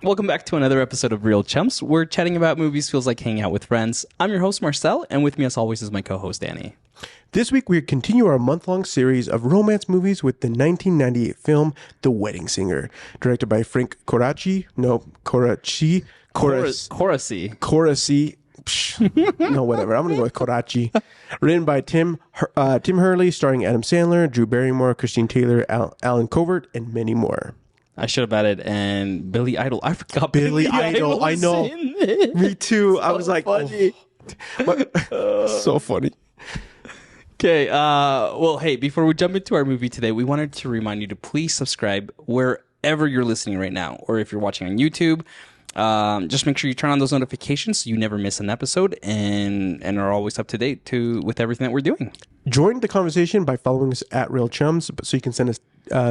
Welcome back to another episode of Real Chumps. We're chatting about movies feels like hanging out with friends. I'm your host, Marcel, and with me as always is my co-host, Danny. This week we continue our month-long series of romance movies with the 1998 film The Wedding Singer, directed by Frank Coraci. Coraci. No, whatever. I'm going to go with Coraci. Written by Tim Hurley, starring Adam Sandler, Drew Barrymore, Christine Taylor, Alan Covert, and many more. I should have added, and Billy Idol. I forgot Billy Idol. I know. Me too. I was like, funny. So funny. Okay, well, hey, before we jump into our movie today, we wanted to remind you to please subscribe wherever you're listening right now, or if you're watching on YouTube. Just make sure you turn on those notifications so you never miss an episode and are always up to date with everything that we're doing. Join the conversation by following us at Real Chums, so you can send us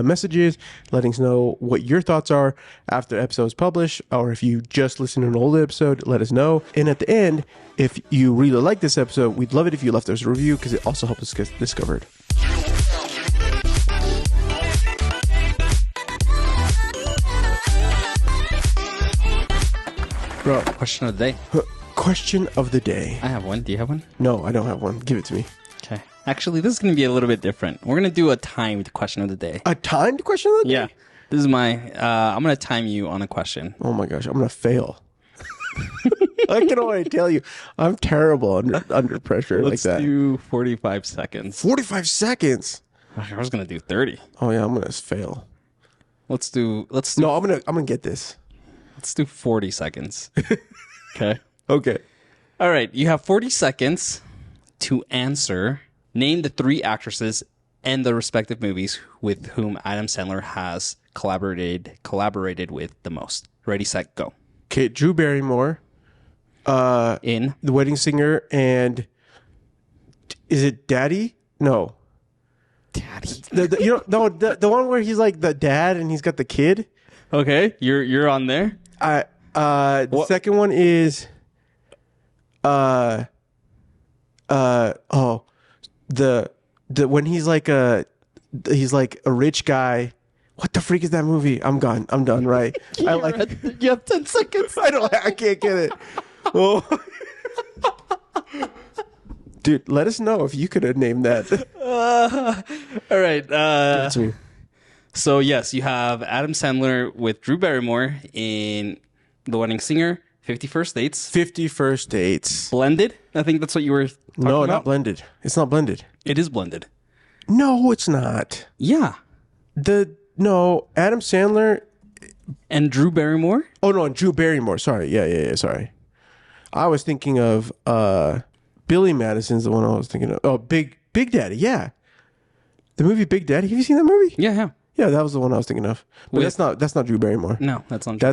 messages, letting us know what your thoughts are after episodes publish, or if you just listen to an old episode, let us know. And at the end, if you really like this episode, we'd love it if you left us a review because it also helps us get discovered. Bro, Question of the day. Question of the day. I have one. Do you have one? No, I don't have one. Give it to me. Okay. Actually, this is going to be a little bit different. We're going to do a timed question of the day. A timed question of the day? Yeah. This is my, I'm going to time you on a question. Oh my gosh, I'm going to fail. I can already tell you, I'm terrible under pressure like that. Let's do 45 seconds. 45 seconds? I was going to do 30. Oh yeah, I'm going to fail. Let's do. No, I'm going to get this. Let's do 40 seconds. Okay. Okay. All right. You have 40 seconds to answer. Name the three actresses and the respective movies with whom Adam Sandler has collaborated with the most. Ready, set, go. Okay, Drew Barrymore, In The Wedding Singer, and is it Daddy? No. Daddy. The one where he's like the dad and he's got the kid. Okay, you're on there. The second one is the when he's like a rich guy. What the freak is that movie? I'm gone. I'm done. Right. You have 10 seconds. I can't get it. Oh. Dude, let us know if you could have named that. All right. That's me. So yes, you have Adam Sandler with Drew Barrymore in The Wedding Singer, 50 First Dates. 50 First Dates. Blended? I think that's what you were talking No, about. not blended. It's not blended. It is blended. No, it's not. Yeah. Adam Sandler. And Drew Barrymore? Oh, no, and Drew Barrymore. Sorry. Yeah, sorry. I was thinking of Billy Madison's the one I was thinking of. Oh, Big Daddy, yeah. The movie Big Daddy. Have you seen that movie? Yeah. Yeah, that was the one I was thinking of. But that's not Drew Barrymore. No, that's not Drew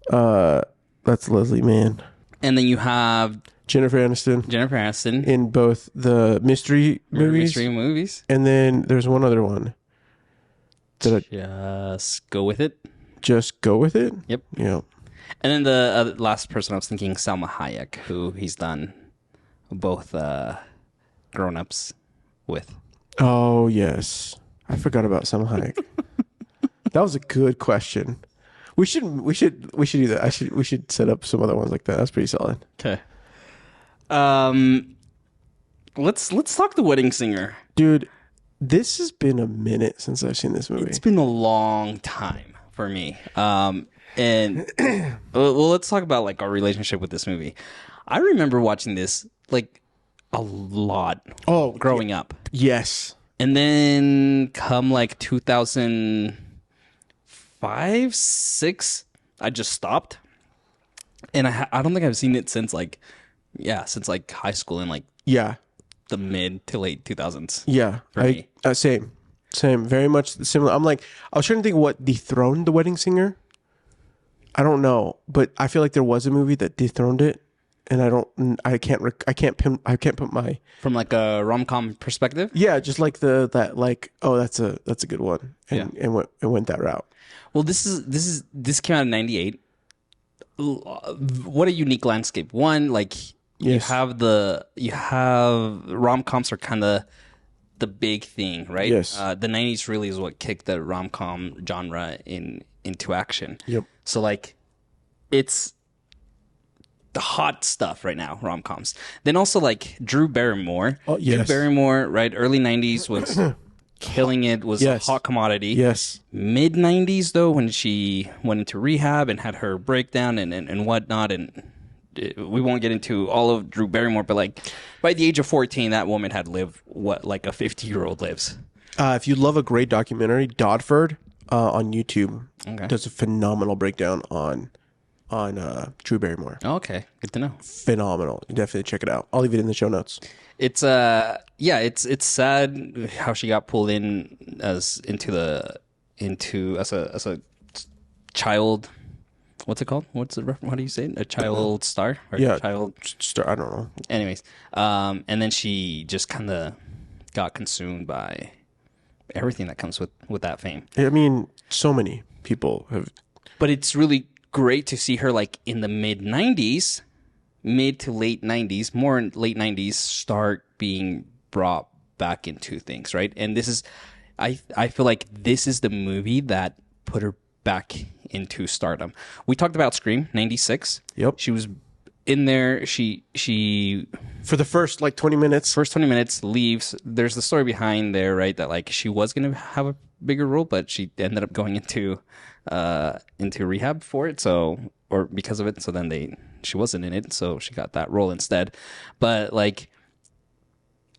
Barrymore. That's Leslie Mann. And then you have Jennifer Aniston in in both the mystery movies. And then there's one other one. Just go with it. Just go with it? Yep. Yeah. And then the last person I was thinking, Salma Hayek, who he's done both grown-ups with. Oh, yes. I forgot about Salma Hayek. That was a good question. We should do that. We should set up some other ones like that. That's pretty solid. Okay. Let's talk The Wedding Singer. Dude, this has been a minute since I've seen this movie. It's been a long time for me. And well, let's talk about like our relationship with this movie. I remember watching this like a lot growing up. Yes. And then come like 2005, 2006, I just stopped. And I don't think I've seen it since like high school and like the mid to late 2000s. Yeah. Same. Very much similar. I was trying to think what dethroned The Wedding Singer. I don't know, but I feel like there was a movie that dethroned it, and I can't put my from like a rom-com perspective. Yeah, just like that's a good one, and went that route. Well, this came out in '98. What a unique landscape. One, like you have rom-coms are kind of the big thing, right? Yes. The '90s really is what kicked the rom-com genre into action. Yep. So like it's the hot stuff right now, rom-coms. Then also like Drew Barrymore. Oh, yes. Drew Barrymore, right? Early 90s was killing it, was Yes. a hot commodity. Yes. Mid 90s though, when she went into rehab and had her breakdown and whatnot, and we won't get into all of Drew Barrymore, but like by the age of 14, that woman had lived what like a 50-year-old lives. If you love a great documentary, Dodford on YouTube Okay. does a phenomenal breakdown on Drew Barrymore. Okay, good to know. Phenomenal. You definitely check it out. I'll leave it in the show notes. It's it's sad how she got pulled in as a child. What's it called? How do you say it? A child star? Or Yeah. child. I don't know. Anyways, and then she just kind of got consumed by everything that comes with that fame. I mean, so many people have. But it's really great to see her like in the mid to late 90s, more in late 90s, start being brought back into things, right? And this is, I feel like this is the movie that put her back into stardom. We talked about Scream, 96. Yep. She was in there. She For the first like 20 minutes. first 20 minutes leaves. There's the story behind there, right? That like she was going to have a bigger role, but she ended up going into rehab for it. So, or because of it. So then she wasn't in it. So she got that role instead. But like,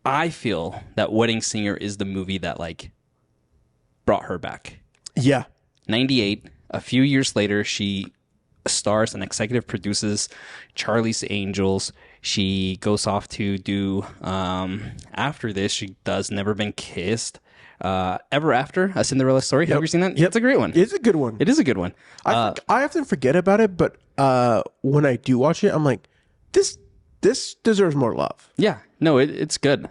I feel that Wedding Singer is the movie that like brought her back. Yeah. 98. A few years later, she stars and executive produces Charlie's Angels. She goes off to do, after this, she does Never Been Kissed. Ever After, A Cinderella Story. Have you seen that? Yep. It's a great one. It's a good one. It is a good one. I often forget about it, but when I do watch it, I'm like, this deserves more love. Yeah, no, it's good.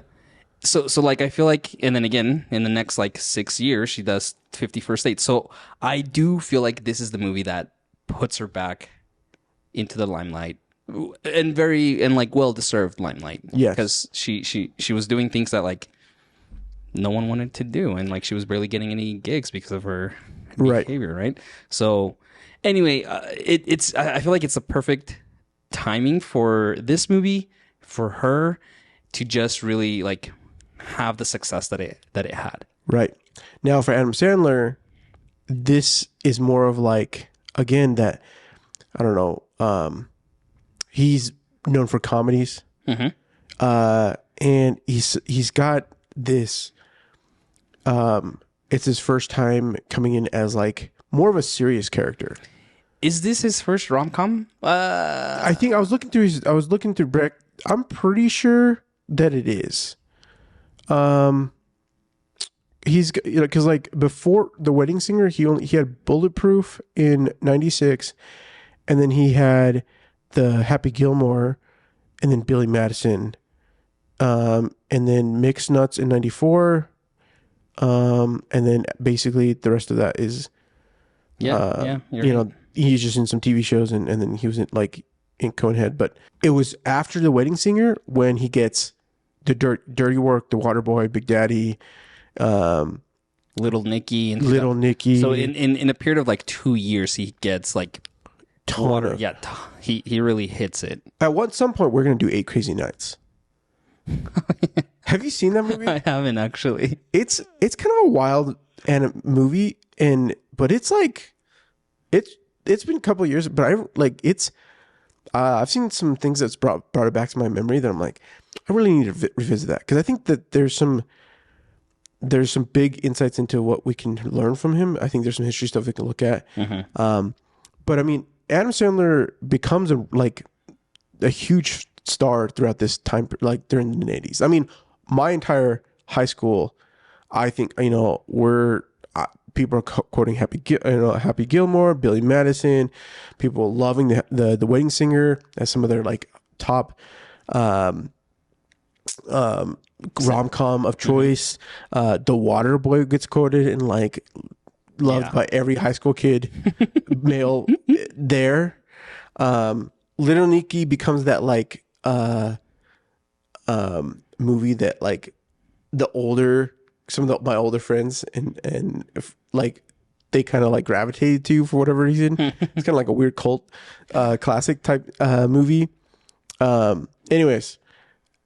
So like I feel like, and then again in the next like 6 years she does 50 First Dates. So I do feel like this is the movie that puts her back into the limelight, and like well deserved limelight. Yes. Because she was doing things that like no one wanted to do, and like she was barely getting any gigs because of her behavior, right? So anyway, I feel like it's a perfect timing for this movie for her to just really like have the success that it had. Right. Now for Adam Sandler, this is more of like, again, that I don't know, he's known for comedies. Mm-hmm. And he's got this it's his first time coming in as like more of a serious character. Is this his first rom-com? I think I was looking through Breck. I'm pretty sure that it is. He's, you know, because like before The Wedding Singer, he had Bulletproof in 96, and then he had the Happy Gilmore, and then Billy Madison, and then Mixed Nuts in 94, and then basically the rest of that is yeah, you know, he's just in some TV shows, and then he was in like in Conehead. But it was after The Wedding Singer when he gets the Dirty Work, The Waterboy, Big Daddy, Little Nicky, and Little Nicky. So in a period of like 2 years, he gets like ton. Yeah, he really hits it. At some point, we're gonna do 8 Crazy Nights. Have you seen that movie? I haven't actually. It's kind of a wild movie, but it's like it's been a couple of years, but I've seen some things that's brought it back to my memory that I'm like, I really need to revisit that, because I think that there's some big insights into what we can learn from him. I think there's some history stuff we can look at. Mm-hmm. But I mean, Adam Sandler becomes a huge star throughout this time, like during the 80s. I mean, my entire high school, I think, you know, people are quoting Happy Gilmore, Billy Madison, people loving the Wedding Singer as some of their like top rom-com of choice. The Waterboy gets quoted and like loved by every high school kid, male there. Little Nicky becomes that like movie that like my older friends and like they kind of like gravitated to for whatever reason. It's kind of like a weird cult classic type movie. Anyways,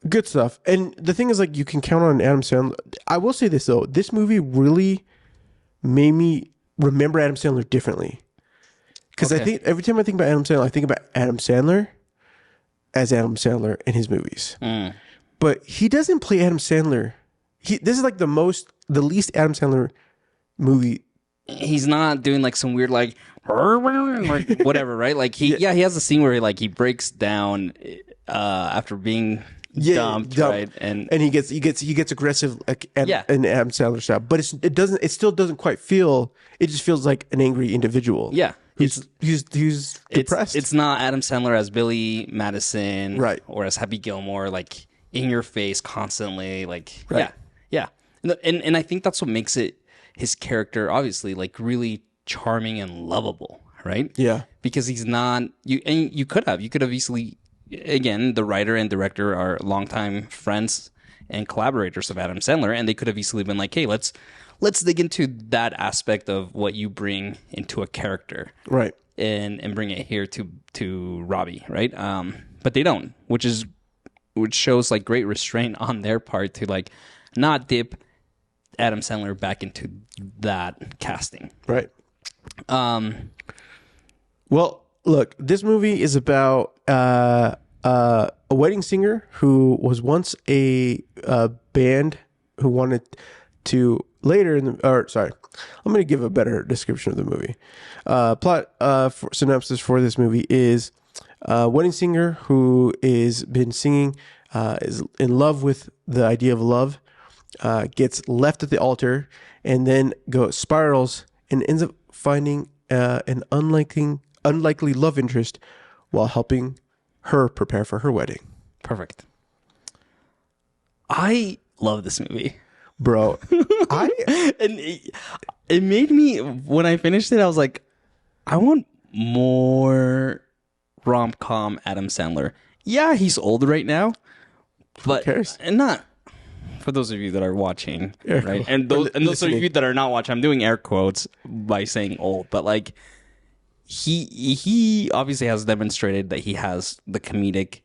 good stuff. And the thing is, like, you can count on Adam Sandler. I will say this though, this movie really made me remember Adam Sandler differently. Because I think every time I think about Adam Sandler, I think about Adam Sandler as Adam Sandler in his movies. But he doesn't play Adam Sandler. This is like the least Adam Sandler movie. He's not doing like some weird like whatever, right? Like he has a scene where he breaks down after being dumped, right? And he gets aggressive like in Adam Sandler style. But it still doesn't quite feel. It just feels like an angry individual. Yeah. He's depressed. It's not Adam Sandler as Billy Madison, right? Or as Happy Gilmore, like in your face constantly, like right. yeah. And I think that's what makes it his character obviously like really charming and lovable, right? Yeah, because he's not you. And you could have easily, again, the writer and director are longtime friends and collaborators of Adam Sandler, and they could have easily been like, hey, let's dig into that aspect of what you bring into a character, right? And bring it here to Robbie, right? But they don't, which shows like great restraint on their part to like not dip Adam Sandler back into that casting, right? Well, look, this movie is about a wedding singer who was once a band who wanted to later I'm going to give a better description of the movie. Plot synopsis for this movie is a wedding singer who is been singing, is in love with the idea of love, gets left at the altar, and then spirals and ends up finding an unlikely love interest while helping her prepare for her wedding. Perfect. I love this movie. Bro, it made me, when I finished it, I was like, I want more rom-com Adam Sandler. Yeah, he's old right now, but who cares? And not for those of you that are watching, right? And those of you that are not watching, I'm doing air quotes by saying old, but like he obviously has demonstrated that he has the comedic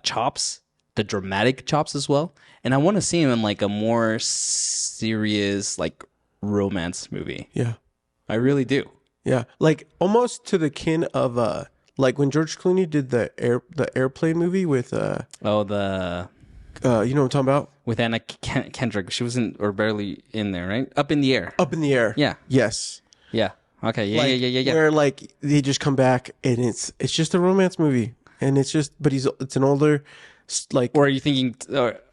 chops, the dramatic chops as well. And I want to see him in like a more serious like romance movie. Yeah. I really do. Yeah. Like almost to the kin of like when George Clooney did the airplane movie with you know what I'm talking about? With Anna Kendrick. She wasn't or barely in there, right? Up in the Air. Up in the Air. Yeah. Yes. Yeah. Okay. Yeah, like, yeah. Where like they just come back and it's just a romance movie, and it's an older like. Or are you thinking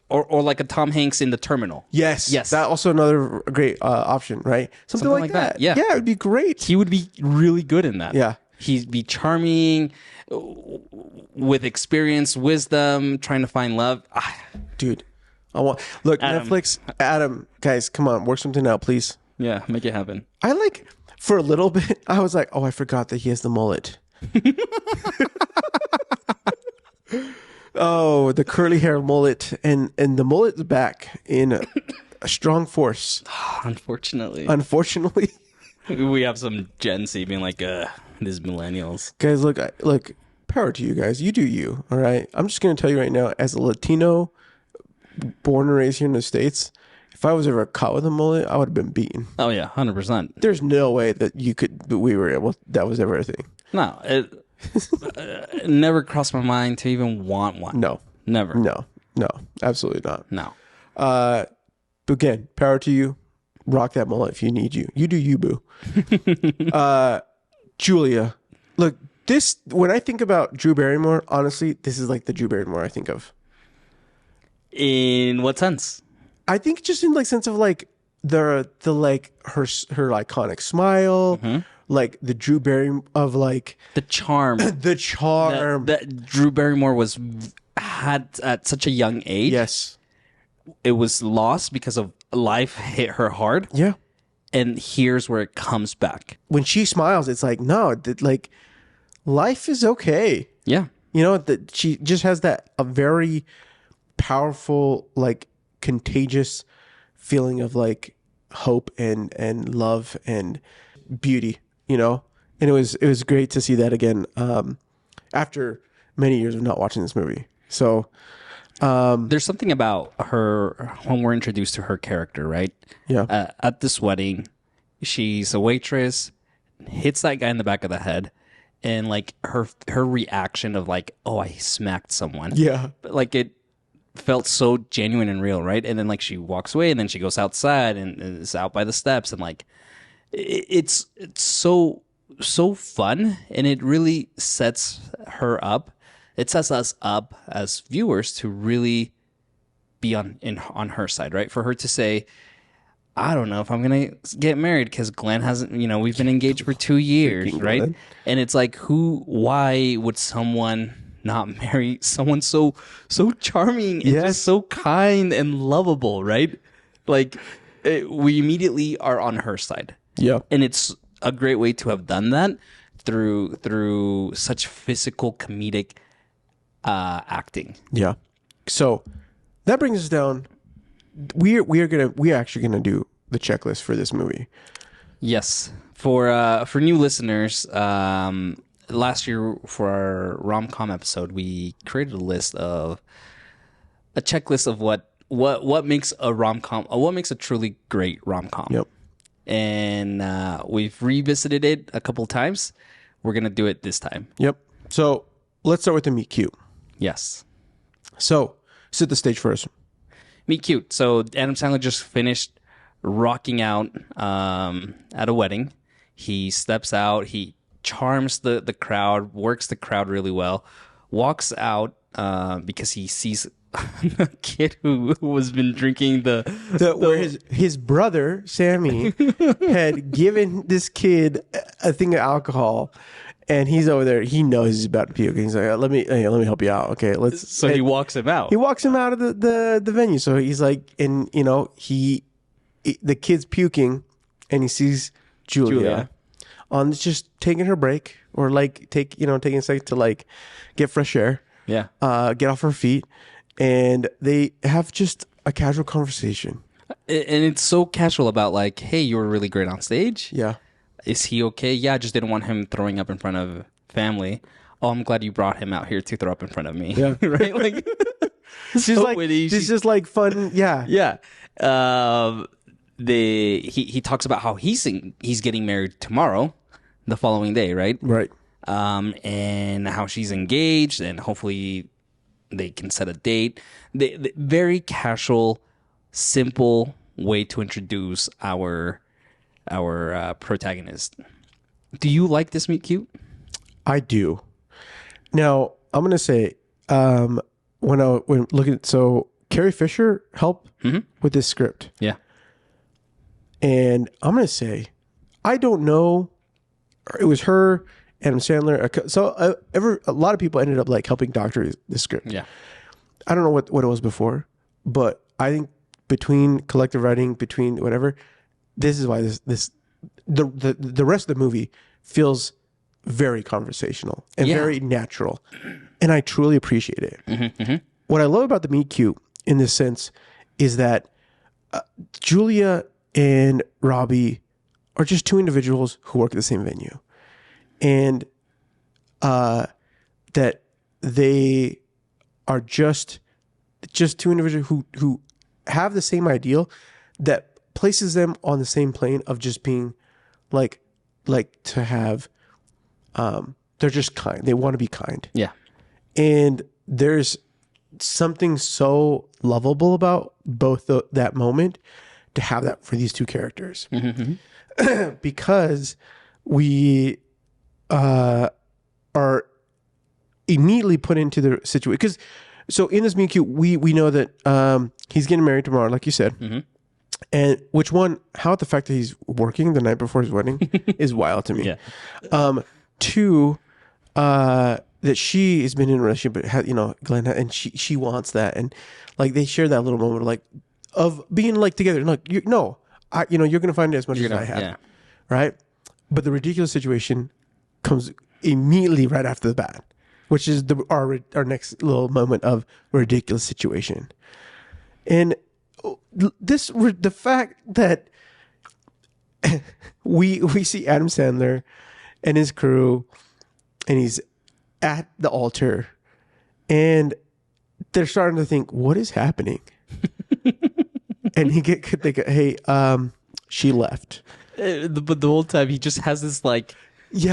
or like a Tom Hanks in The Terminal? Yes. That also another great option, right? Something like that. Yeah. Yeah, it'd be great. He would be really good in that. Yeah. He'd be charming, with experience, wisdom, trying to find love. Dude, Adam. Netflix, Adam, guys, come on, work something out, please. Yeah, make it happen. I like, for a little bit, I was like, oh, I forgot that he has the mullet. Oh, the curly hair mullet, and the mullet's back in a strong force. Unfortunately, we have some Gen Z being like, these millennials. Guys, look, power to you guys. You do you, all right? I'm just gonna tell you right now, as a Latino, born and raised here in the States, if I was ever caught with a mullet, I would have been beaten. Oh yeah, 100%. There's no way that that was ever a thing. No, it never crossed my mind to even want one. No. Never. No, absolutely not. No. But again, power to you. Rock that mullet if you need you. You do you, boo. Julia, look, when I think about Drew Barrymore, honestly, this is like the Drew Barrymore I think of. In what sense? I think just in like sense of like the like her iconic smile, like the Drew Barrymore of like the charm, that Drew Barrymore had at such a young age. Yes, it was lost because of life hit her hard. Yeah, and here's where it comes back. When she smiles, it's like like life is okay. Yeah, you know that she just has a very powerful, like contagious feeling of like hope and love, and just beauty, you know. And it was great to see that again after many years of not watching this movie. So there's something about her when we're introduced to her character, right? yeah, At this wedding, she's a waitress, hits that guy in the back of the head, and like her reaction of like, oh, I smacked someone. yeah, But like it felt so genuine and real, right? And then like she walks away, and then she goes outside and is out by the steps, and like it's so fun, and it really sets her up. It sets us up as viewers to really be on her side, right? For her to say, I don't know if I'm gonna get married because Glenn hasn't. We've been engaged for 2 years, Freaking right? Glenn. And it's like, why would someone not marry someone so charming and Yes. just so kind and lovable, right? Like we immediately are on her side, yeah. and it's a great way to have done that through such physical comedic acting. Yeah. So that brings us down. We're actually gonna do the checklist for this movie. Yes, for new listeners, last year for our rom-com episode, we created a checklist of what makes a rom-com, what makes a truly great rom-com. Yep. And we've revisited it a couple times. We're gonna do it this time. Yep. So let's start with the meet cute. Yes. So set the stage first. Meet cute. So Adam Sandler just finished rocking out at a wedding. He steps out. He charms the crowd, works the crowd really well, walks out because he sees a kid who has been drinking Where his brother Sammy had given this kid a thing of alcohol, and he's over there. He knows he's about to puke. He's like, "Let me help you out. Okay, let's." So he walks him out. He walks him out of the venue. So he's like, and the kid's puking, and he sees Julia on just taking her break, or like taking a second to like get fresh air. Yeah. Get off her feet, and they have just a casual conversation. And it's so casual about like, hey, you were really great on stage. Yeah. Is he okay? Yeah, I just didn't want him throwing up in front of family. Oh, I'm glad you brought him out here to throw up in front of me. Yeah. Right? Like, It's just like it's just like fun. Yeah. yeah. He talks about how he's getting married tomorrow, the following day, right? Right. And how she's engaged, and hopefully they can set a date. The very casual, simple way to introduce our protagonist. Do you like this meet cute? I do. Now I'm gonna say, when looking at, so Carrie Fisher helped with this script, Yeah. and I'm gonna say, I don't know, it was her, Adam Sandler. So a lot of people ended up like helping doctor the script. Yeah. I don't know what it was before, but I think between collective writing, between whatever, this is why the rest of the movie feels very conversational and very natural, and I truly appreciate it. What I love about the meet cute in this sense is that Julia and Robbie are just two individuals who work at the same venue, and that they are just two individuals who have the same ideal that places them on the same plane of just being like to have, they're just kind. They want to be kind. Yeah. And there's something so lovable about both that moment to have that for these two characters. Because we are immediately put into the situation. Because so in this meet cute, we know that he's getting married tomorrow, like you said. And how the fact that he's working the night before his wedding is wild to me. Yeah. Two, that she has been in a relationship, but Glenn, and she wants that, and like they share that little moment, like of being like together. Like you're gonna find it as much as I have, Yeah. right? But the ridiculous situation comes immediately right after the bat, which is our next little moment of ridiculous situation, and the fact that we see Adam Sandler and his crew, and he's at the altar, and they're starting to think, what is happening? And they go, hey, she left. But the whole time he just has this like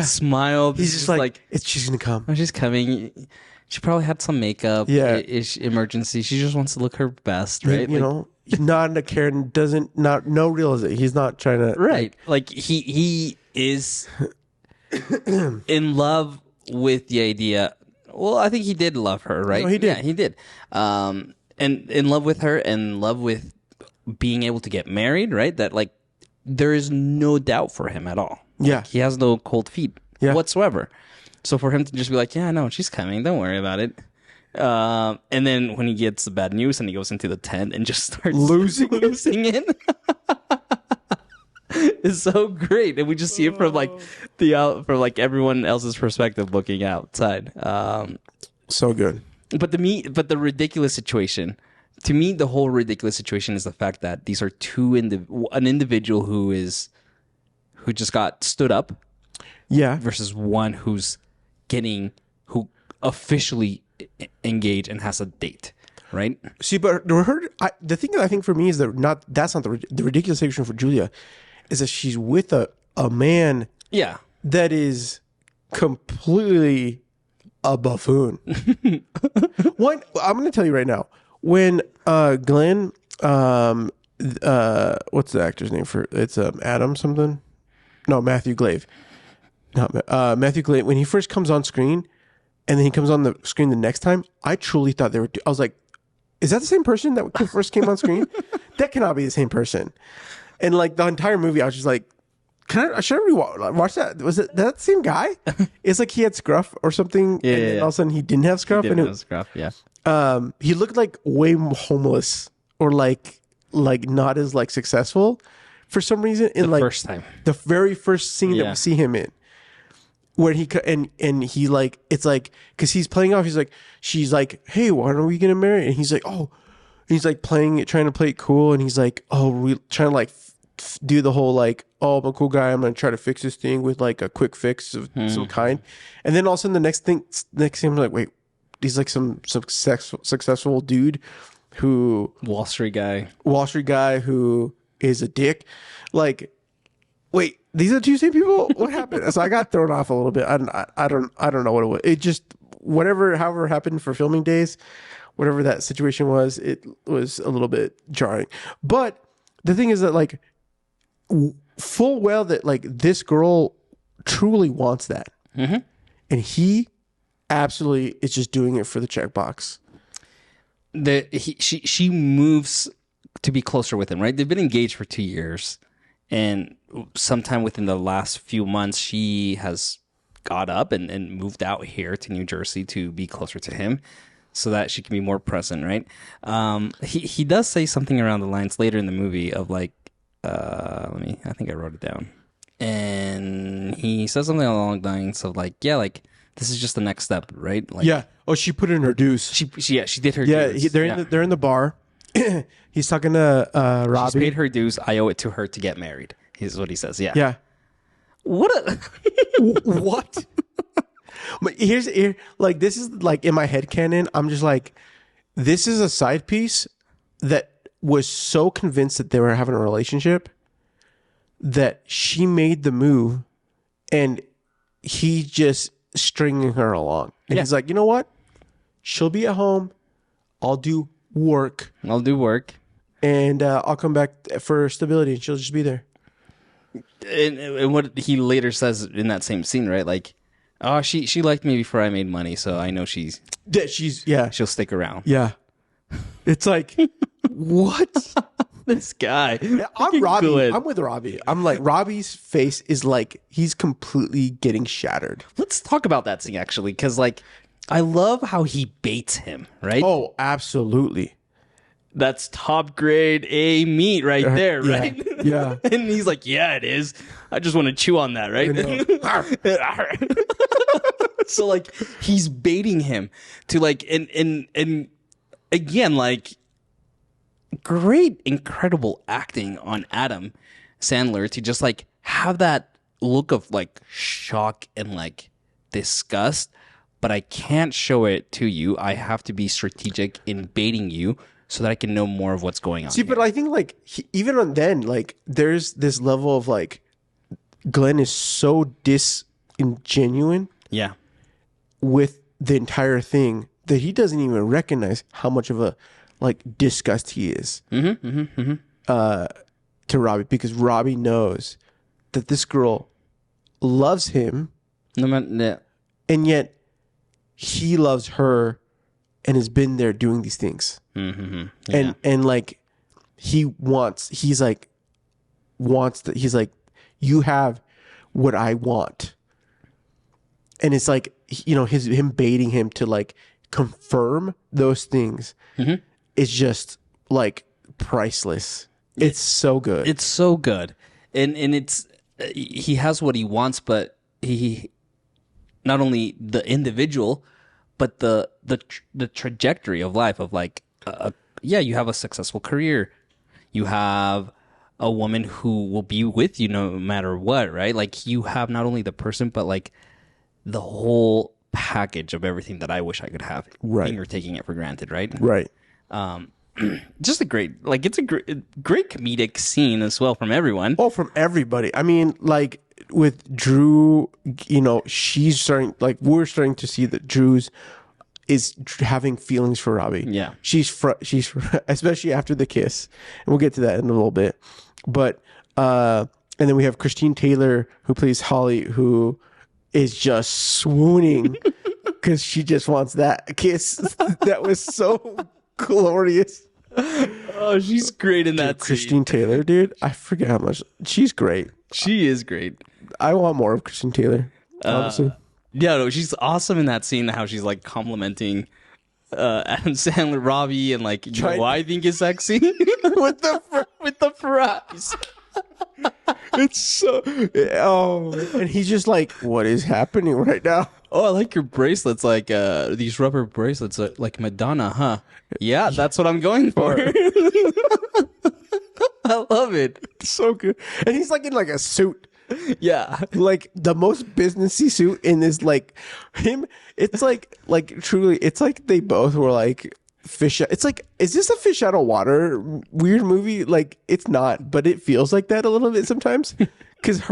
smile. He's just like she's gonna come. Oh, she's coming. She probably had some makeup. Yeah. Emergency. She just wants to look her best, right? You know, not in a care, no realization. He's not trying to. Right. Like he is in love with the idea. Well, I think he did love her, right? No, he did. Yeah, he did. And in love with her, and in love with being able to get married, right? That like there is no doubt for him at all. Yeah. Like, he has no cold feet whatsoever. So for him to just be like, yeah, no, she's coming. Don't worry about it. And then when he gets the bad news and he goes into the tent and just starts losing it. It's so great. And we just see it from like from like everyone else's perspective looking outside. So good. But the ridiculous situation, to me, the whole ridiculous situation is the fact that these are an individual who just got stood up. Yeah. Versus one who officially engaged and has a date, right? See, but the thing that I think for me is that's not the ridiculous situation for Julia, is that she's with a man, that is completely a buffoon. One, I'm going to tell you right now, when Glenn, what's the actor's name for it's Adam something? No, Matthew Glave. Matthew Glave, when he first comes on screen and then he comes on the screen the next time, I truly thought I was like, is that the same person that first came on screen? That cannot be the same person. And like the entire movie, I was just like, should I watch that? Was it that same guy? It's like he had scruff or something. Yeah, and then all of a sudden he didn't have scruff. He looked like way homeless or like not as like successful for some reason. In first time. The very first scene that we see him in. Where he he like, it's like, because he's playing off, she's like, hey, why are we gonna marry? And he's like, oh, he's like trying to play it cool, and he's like, oh, trying to like do the whole like, oh, I'm a cool guy, I'm gonna try to fix this thing with like a quick fix of some kind. And then all of a sudden the next thing I'm like, wait, he's like some successful dude who Wall Street guy who is a dick. Like, wait, these are two same people? What happened? So I got thrown off a little bit. I don't know what it was. It just however happened for filming days, whatever that situation was, it was a little bit jarring. But the thing is that like full well that like this girl truly wants that, and he absolutely is just doing it for the checkbox. She moves to be closer with him, right? They've been engaged for 2 years. And sometime within the last few months, she has got up and moved out here to New Jersey to be closer to him so that she can be more present, right? He does say something around the lines later in the movie of like, I think I wrote it down. And he says something along the lines of like, yeah, like this is just the next step, right? Like, yeah. Oh, she put in her dues. She did her dues. They're in the bar. He's talking to Robbie. She's paid her dues. I owe it to her to get married. Is what he says. Yeah. Yeah. What? What? But this is like in my head canon. I'm just like, this is a side piece that was so convinced that they were having a relationship that she made the move, and he just stringing her along. And he's like, you know what? She'll be at home. I'll do work. And I'll come back for stability, and she'll just be there. And what he later says in that same scene, right? Like, oh, she liked me before I made money, so I know she'll stick around. Yeah. It's like, what? This guy. I'm Robbie. Good. I'm with Robbie. I'm like, Robbie's face is like, he's completely getting shattered. Let's talk about that scene, actually, because like, I love how he baits him, right? Oh, absolutely. That's top grade A meat right there, right? Yeah. And he's like, yeah, it is. I just want to chew on that, right? So like he's baiting him to like and again, like great, incredible acting on Adam Sandler to just like have that look of like shock and like disgust, but I can't show it to you. I have to be strategic in baiting you so that I can know more of what's going on. See, but I think like even on then, like there's this level of like Glenn is so disingenuine Yeah. with the entire thing that he doesn't even recognize how much of a like disgust he is to Robbie, because Robbie knows that this girl loves him, No matter. and yet he loves her and has been there doing these things. Mm-hmm. Yeah. And like he's like you have what I want. And it's like, you know, him baiting him to like confirm those things is just like priceless. It's so good. It's so good. And it's he has what he wants, but he not only the individual, but the trajectory of life of like yeah, you have a successful career. You have a woman who will be with you no matter what, right? Like you have not only the person, but like the whole package of everything that I wish I could have. Right. And you're taking it for granted, right? Right. Just a great, like it's a great comedic scene as well from everyone. Oh, from everybody. I mean, like with Drew, you know, she's starting, like we're starting to see that Drew's is having feelings for Robbie. Yeah. She's especially after the kiss. And we'll get to that in a little bit. But, and then we have Christine Taylor, who plays Holly, who is just swooning because she just wants that kiss. That was so glorious. Oh, she's great in that scene. Christine Taylor, dude, I forget how much she's great. She is great. I want more of Christine Taylor, honestly. Yeah, no, she's awesome in that scene. How she's like complimenting Adam Sandler, Robbie, and like, you know why I think is sexy with the fries. It's so and he's just like, what is happening right now? Oh, I like your bracelets, like these rubber bracelets, like Madonna, huh? Yeah, that's what I'm going for. I love it. It's so good. And he's like in like a suit. Yeah, like the most businessy suit in this, like him. It's like truly, it's like they both were like fish. It's like, is this a fish out of water weird movie? Like it's not, but it feels like that a little bit sometimes. Because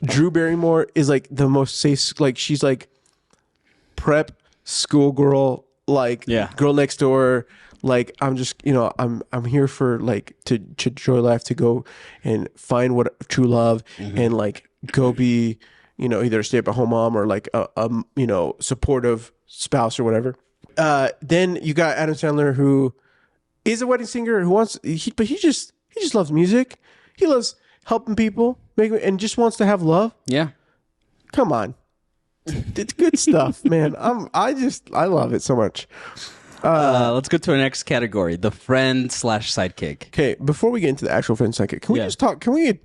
Drew Barrymore is like the most safe. Like she's like prep schoolgirl, like girl next door. Like I'm just, you know, I'm here for like to enjoy life, to go and find what true love and like go be, you know, either a stay-at-home mom or like a you know, supportive spouse or whatever. Then you got Adam Sandler, who is a wedding singer who wants, but he just loves music. He loves helping people, and just wants to have love. Yeah, come on, it's good stuff, man. I love it so much. Let's go to our next category: the friend / sidekick. Okay, before we get into the actual friend sidekick, can we just talk? Can we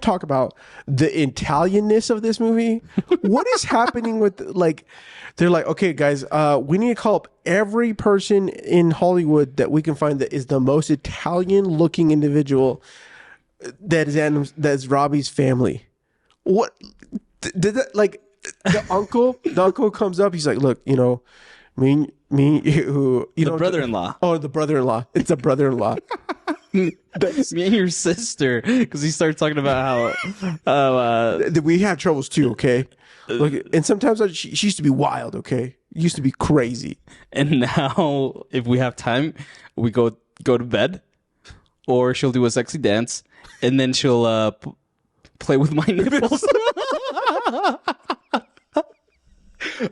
talk about the Italianness of this movie? What is happening with, like, they're like, okay, guys, we need to call up every person in Hollywood that we can find that is the most Italian-looking individual that is Robbie's family. What did that, like, the uncle comes up, he's like, look, you know, me, who, you know, the brother-in-law. Oh, the brother-in-law. It's a brother-in-law. Me and your sister, because he starts talking about how we have troubles too. Okay, look, and sometimes she used to be wild. Okay, used to be crazy, and now if we have time, we go to bed, or she'll do a sexy dance, and then she'll play with my nipples.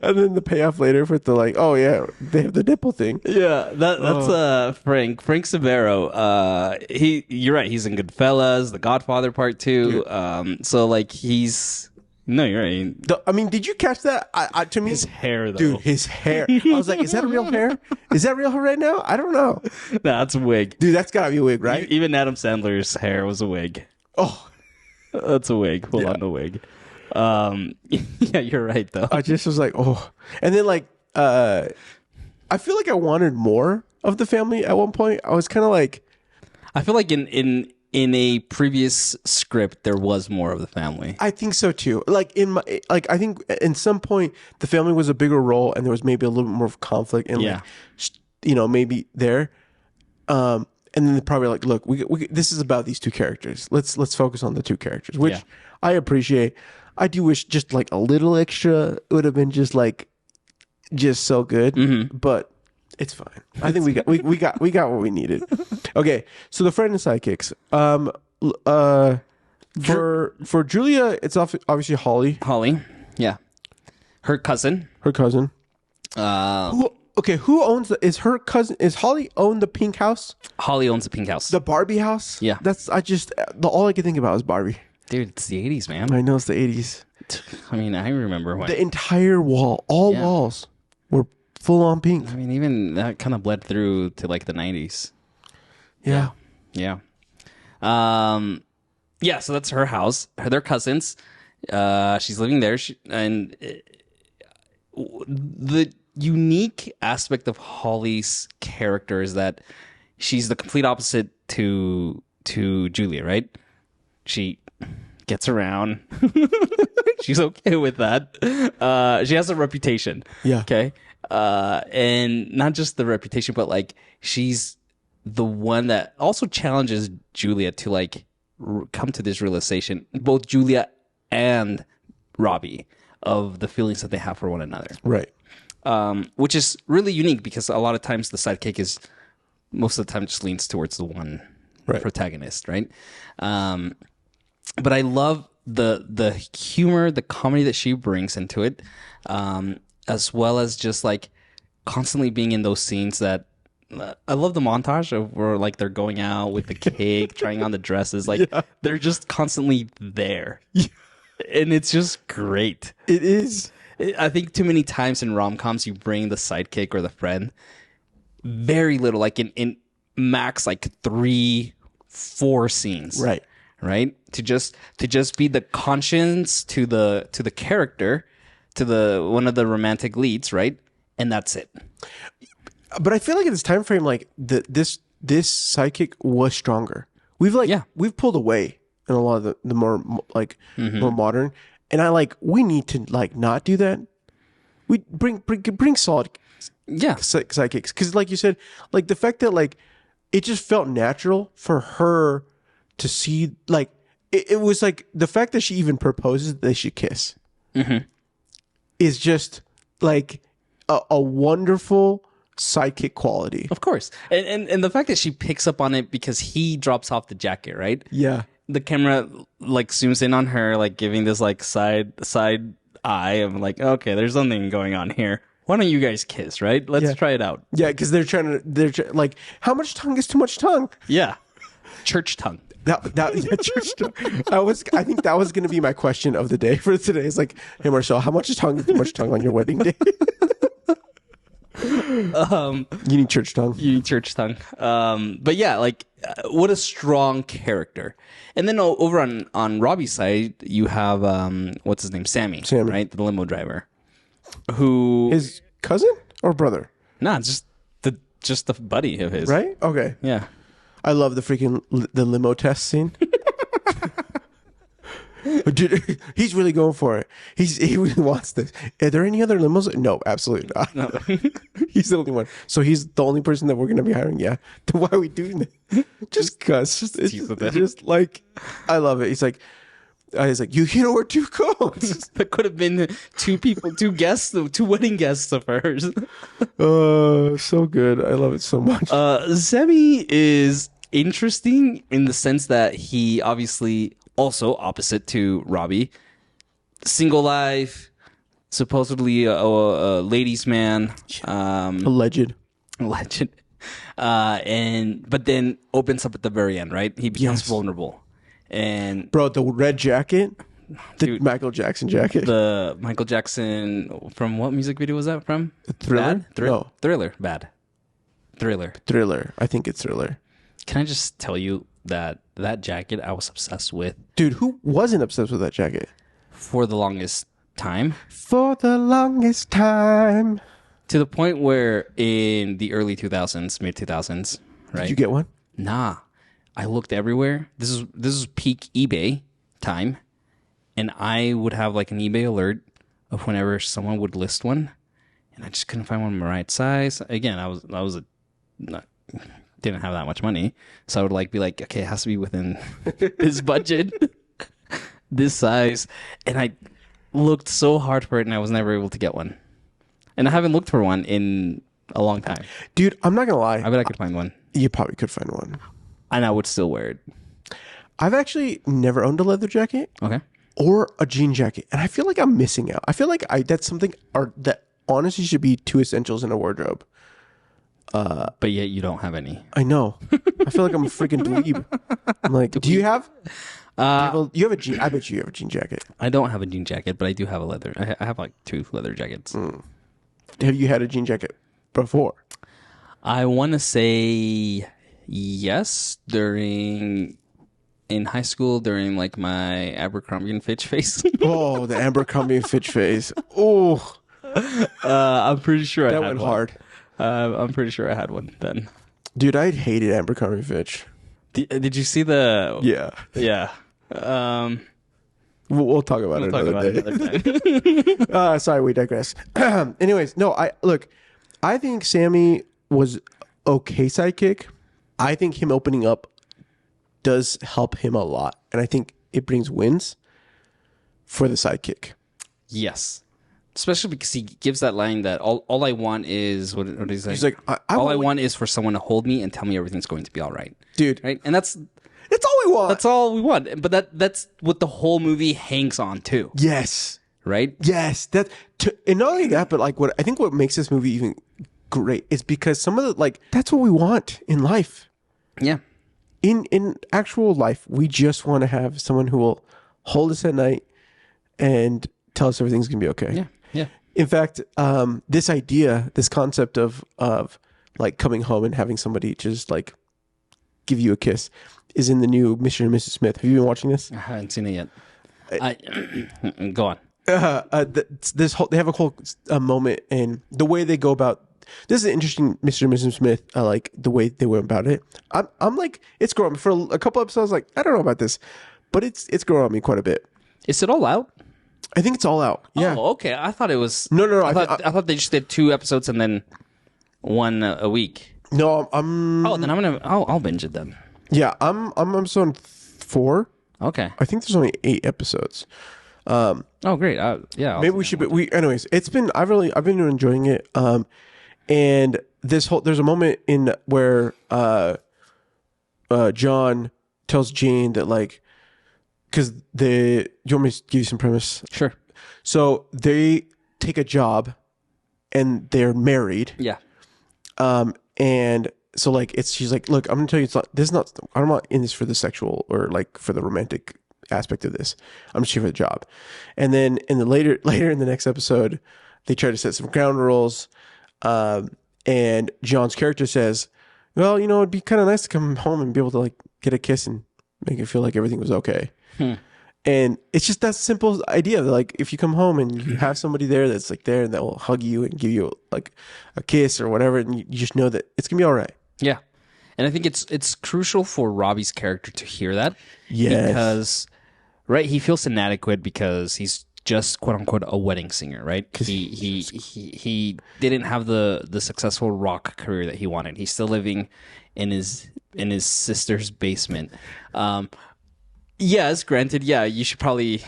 And then the payoff later for the, like, oh yeah, they have the nipple thing. Yeah, that's Frank Severo. You're right. He's in Goodfellas, The Godfather Part 2. So like you're right. I mean, did you catch that? To me, his hair though, dude, his hair. I was like, is that real hair? Is that real hair right now? I don't know. No, that's a wig, dude. That's gotta be a wig, right? Even Adam Sandler's hair was a wig. Oh, that's a wig. Hold on, the wig. Yeah, you're right though. I just was like, oh, and then like, I feel like I wanted more of the family at one point. I was kind of like, I feel like in in a previous script there was more of the family. I think so too. Like I think in some point the family was a bigger role, and there was maybe a little bit more of conflict, and Yeah. maybe there. And then they're probably like, look, we this is about these two characters. Let's focus on the two characters, which I appreciate. I do wish just like a little extra would have been just so good, but it's fine. I think we got what we needed. Okay, so the friend and sidekicks. For Julia, it's obviously Holly. Holly, yeah, her cousin. Who owns is her cousin? Is Holly own the pink house? Holly owns the pink house. The Barbie house? Yeah. All I can think about is Barbie. Dude, it's the 80s, man. I know it's the 80s. I mean, I remember when the entire wall, walls were full on pink. I mean, even that kind of bled through to like the 90s. Yeah. Yeah. So that's her house. They're cousins. She's living there. The unique aspect of Holly's character is that she's the complete opposite to Julia, right? She gets around. She's okay with that. She has a reputation. Yeah. Okay. And not just the reputation, but like she's the one that also challenges Julia to like come to this realization, both Julia and Robbie, of the feelings that they have for one another. Right. Which is really unique because a lot of times the sidekick is most of the time just leans towards the one protagonist, right? But I love the humor, the comedy that she brings into it, as well as just like constantly being in those scenes that I love the montage of where like they're going out with the cake, trying on the dresses, like they're just constantly there, and it's just great. It is. I think too many times in rom-coms you bring the sidekick or the friend very little, like in max like 3-4 scenes, right to just be the conscience to the character, to the one of the romantic leads, right, and that's it. But I feel like in this time frame, like this sidekick was stronger. We've pulled away in a lot of the more like more modern. And we need to like not do that. We bring solid sidekicks, because like you said, like the fact that like it just felt natural for her to see, like it was like the fact that she even proposes that they should kiss is just like a wonderful sidekick quality. Of course, and the fact that she picks up on it because he drops off the jacket, right? Yeah. The camera like zooms in on her, like giving this like side eye. I'm like, okay, there's something going on here. Why don't you guys kiss, right? Let's try it out. Yeah, because they're like, how much tongue is too much tongue? Yeah, church tongue. Church tongue. I think that was going to be my question of the day for today. It's like, hey Marcel, how much tongue is too much tongue on your wedding day? You need church tongue. But yeah, like what a strong character. And then over on Robbie's side, you have what's his name, Sammy, right, the limo driver, who his cousin or brother? Nah, just the buddy of his, right? Okay, yeah. I love the limo test scene. Dude, he's really going for it. He really wants this. Are there any other limos? No, absolutely not. No. He's the only one. So he's the only person that we're going to be hiring. Yeah. Then why are we doing that? Just because. It's just like, I love it. He's like, you know, two codes. That could have been two wedding guests of hers. So good. I love it so much. Zemi is interesting in the sense that he obviously also opposite to Robbie, single life, supposedly a ladies' man, alleged, but then opens up at the very end, right? He becomes vulnerable, and bro, the red jacket, Michael Jackson jacket, the Michael Jackson, from what music video was that from? Thriller? No. Thriller, bad. Thriller. I think it's Thriller. Can I just tell you that jacket I was obsessed with? Dude, who wasn't obsessed with that jacket? For the longest time. To the point where in the early 2000s, mid 2000s, right? Did you get one? Nah. I looked everywhere. This is peak eBay time, and I would have like an eBay alert of whenever someone would list one, and I just couldn't find one my right size. Again, not, didn't have that much money, so I would like be like, okay, it has to be within this budget, this size, and I looked so hard for it, and I was never able to get one, and I haven't looked for one in a long time. Dude, I'm not gonna lie. I bet I could find one, You probably could find one. and I would still wear it. I've actually never owned a leather jacket Okay. or a jean jacket, and I feel like I'm missing out. I feel like that's something that honestly should be two essentials in a wardrobe. But yet you don't have any. I know. I feel like I'm a freaking dweeb. I'm like, do you have? You have a jean. I bet you have a jean jacket. I don't have a jean jacket, but I do have a leather. I have like 2 leather jackets. Have you had a jean jacket before? I want to say yes in high school during like my Abercrombie and Fitch phase. Oh, the Abercrombie and Fitch phase. Oh, I'm pretty sure that I had went one. hard. I'm pretty sure I had one then. Dude, I hated Abercrombie and Fitch. Did you see the? Yeah. Yeah. We'll talk about it another day. Sorry, we digress. Anyways, no, I think Sammy was okay sidekick. I think him opening up does help him a lot. And I think it brings wins for the sidekick. Yes. Especially because he gives that line that all I want is what is that? He's like, all I want is for someone to hold me and tell me everything's going to be all right. Dude. Right? And that's all we want. That's all we want. But that's what the whole movie hangs on to. Yes. Right? Yes. And not only that, but like what makes this movie even great is because some of the that's what we want in life. Yeah. In actual life, we just want to have someone who will hold us at night and tell us everything's gonna be okay. Yeah. Yeah. In fact, this concept of like coming home and having somebody just like give you a kiss is in the new Mr. and Mrs. Smith. Have you been watching this? I haven't seen it yet. Go on. They have a whole moment, and the way they go about this is an interesting Mr. and Mrs. Smith. Like the way they went about it. I'm like, it's growing for a couple episodes. Like, I don't know about this, but it's growing on me quite a bit. Is it all out? I think it's all out. Yeah. Oh, okay. I thought it was. No. I thought they just did 2 episodes and then one a week. No, I'm. Oh, then I'll binge it then. Yeah, I'm on 4. Okay. I think there's only 8 episodes. Oh, great. Yeah. Maybe we should. But anyways, I've been enjoying it. And there's a moment in where John tells Jane that because you want me to give you some premise? Sure. So they take a job, and they're married. Yeah. And so she's like, look, I'm gonna tell you, I'm not in this for the sexual or for the romantic aspect of this. I'm just here for the job. And then later in the next episode, they try to set some ground rules. And John's character says, well, it'd be kind of nice to come home and be able to get a kiss and make it feel like everything was okay. And it's just that simple idea. If you come home and you have somebody there that's there and that will hug you and give you a kiss or whatever, and you just know that it's gonna be all right. Yeah. And I think it's crucial for Robbie's character to hear that. Yes. Because, right, he feels inadequate because he's just quote unquote a wedding singer, right? Because he didn't have the successful rock career that he wanted. He's still living in his sister's basement. Yes, granted, yeah, you should probably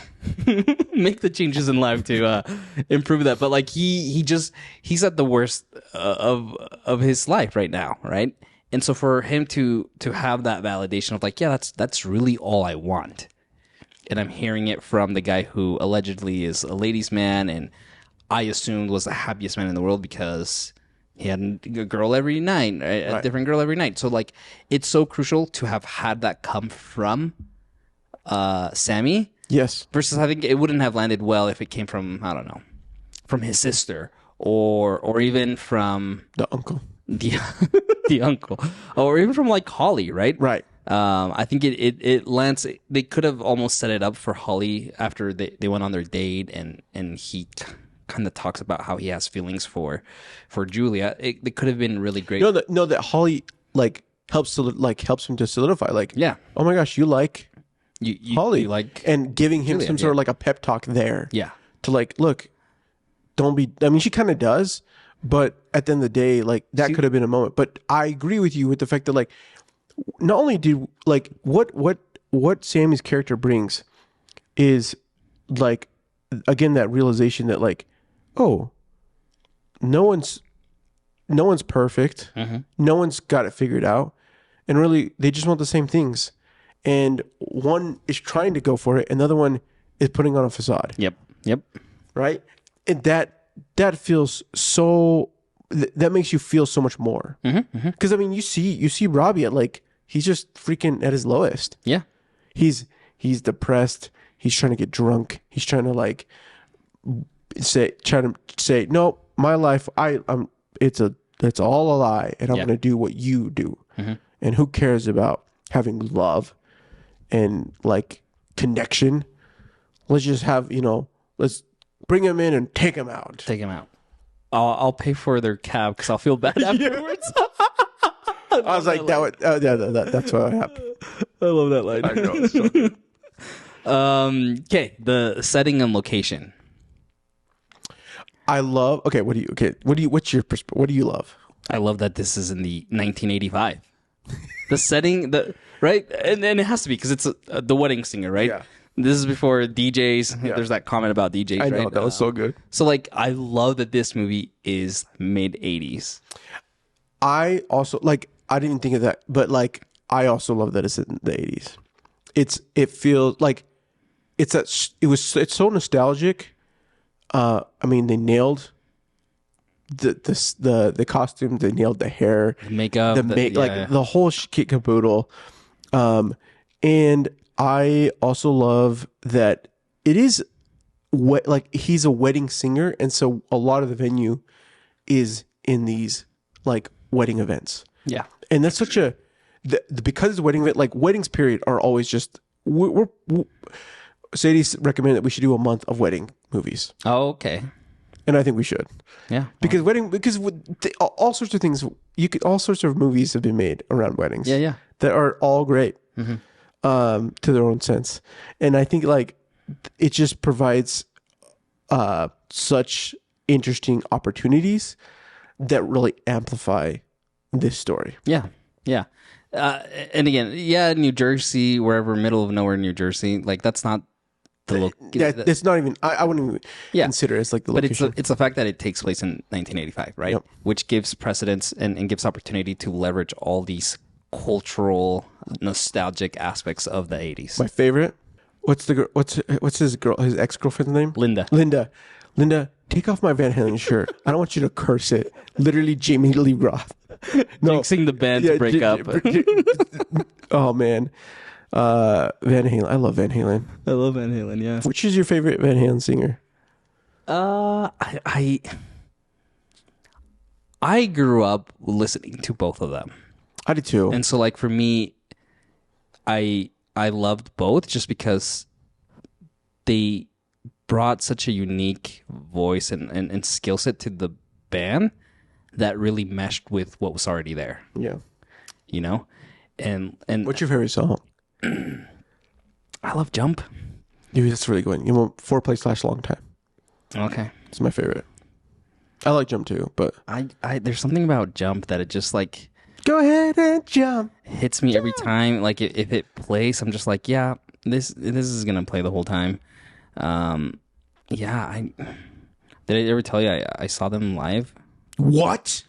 make the changes in life to improve that. But he's at the worst of his life right now, right? And so for him to have that validation of yeah, that's really all I want. And I'm hearing it from the guy who allegedly is a ladies' man, and I assumed was the happiest man in the world because he had a girl every night, a different girl every night. So it's so crucial to have had that come from Sammy. Yes. Versus I think it wouldn't have landed well if it came from, I don't know, from his sister or even from the uncle. The uncle. Or even from Holly, right? Right. I think it lands. They could have almost set it up for Holly after they went on their date, and he kind of talks about how he has feelings for Julia. It could have been really great. No, that Holly helps him to solidify. Like, Yeah. oh my gosh, you like You Holly, you like and giving him Juliet, some sort of like a pep talk there. yeah. To like, look, don't be. I mean, she kind of does, but at the end of the day, like that could have been a moment. But I agree with you with the fact that like, not only do like what Sammy's character brings is like again that realization that like, oh, no one's perfect, no one's got it figured out, and really they just want the same things, and one is trying to go for it, and the other one is putting on a facade. Yep. Right, and that feels so. That makes you feel so much more. Because I mean, you see Robbie at like he's just freaking at his lowest. Yeah. He's depressed. He's trying to get drunk. He's trying to like say no, my life. It's all a lie, and I'm going to do what you do. And who cares about having love and like connection? Let's just have let's bring him in and take him out. Take him out. I'll pay for their cab because I'll feel bad afterwards. I was like, that's what happened. I love that line. I know. It's so good. Okay, the setting and location. I love. Okay, what's your perspective? What do you love? I love that this is in the 1985. The setting, right, and it has to be because it's the wedding singer, right? Yeah. This is before DJs. Yeah. There's that comment about DJs. I know, right? that was so good. So like, I love that this movie is mid 80s. I also like. I didn't think of that, but like, I also love that it's in the 80s. It feels like it's so nostalgic. I mean, they nailed the costume. They nailed the hair, Makeup, the whole kit caboodle. And I also love that it is like he's a wedding singer, and so a lot of the venue is in these like wedding events. Yeah. And that's such a because it's a wedding event, like weddings period are always just we're Sadie's recommended that we should do a month of wedding movies. Oh, okay. And I think we should. Yeah. Because all sorts of things all sorts of movies have been made around weddings. Yeah. That are all great. To their own sense. And I think like it just provides such interesting opportunities that really amplify this story. Yeah. And again, New Jersey, wherever, middle of nowhere, New Jersey, like that's not the look. It's not even. I wouldn't even consider it as like the location. But it's the fact that it takes place in 1985, right? Yep. Which gives precedence and gives opportunity to leverage all these cultural, nostalgic aspects of the 80s. My favorite. What's his ex-girlfriend's name? Linda, take off my Van Halen shirt. I don't want you to curse it. Literally, Jamie Lee Roth. Jinxing the band to break up. Oh man, Van Halen. I love Van Halen. Yeah. Which is your favorite Van Halen singer? I grew up listening to both of them. I did too. And so, like for me, I loved both just because they brought such a unique voice and skill set to the band that really meshed with what was already there. Yeah. And what's your favorite song? I love Jump. Dude, that's really good. Foreplay / Long Time. Okay. It's my favorite. I like Jump too, but I there's something about Jump that it just like go ahead and jump. Hits me every time. Like if it plays, I'm just like, yeah, this is gonna play the whole time. Did I ever tell you I saw them live? What?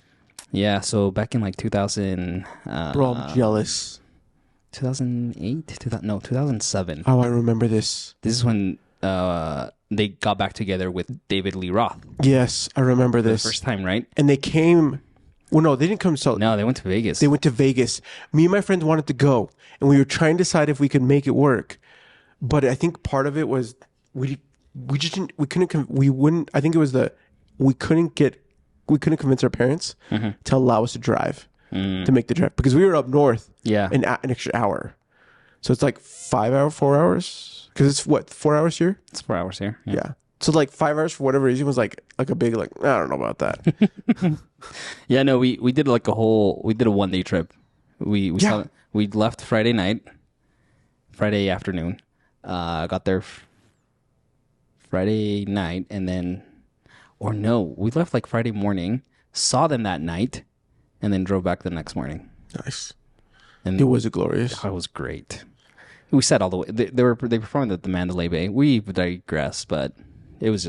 Yeah, so back in like 2000. Bro, I'm jealous. 2008? 2007. Oh, I remember this. This is when they got back together with David Lee Roth. Yes, I remember this. The first time, right? And they came. Well, no, they didn't come to. No, they went to Vegas. They went to Vegas. Me and my friends wanted to go, and we were trying to decide if we could make it work. But I think part of it was we couldn't convince our parents to allow us to drive to make the drive because we were up north. Yeah, an extra hour, so it's like 4 hours because it's what 4 hours here. It's 4 hours here. Yeah. So like 5 hours for whatever reason was like a big like I don't know about that. Yeah, no, we did like we did a 1 day trip We left Friday afternoon. Got there Friday night, and then, or no, we left like Friday morning. Saw them that night, and then drove back the next morning. Nice. And It was glorious. it was great. We sat all the way. They performed at the Mandalay Bay. We digress, but it was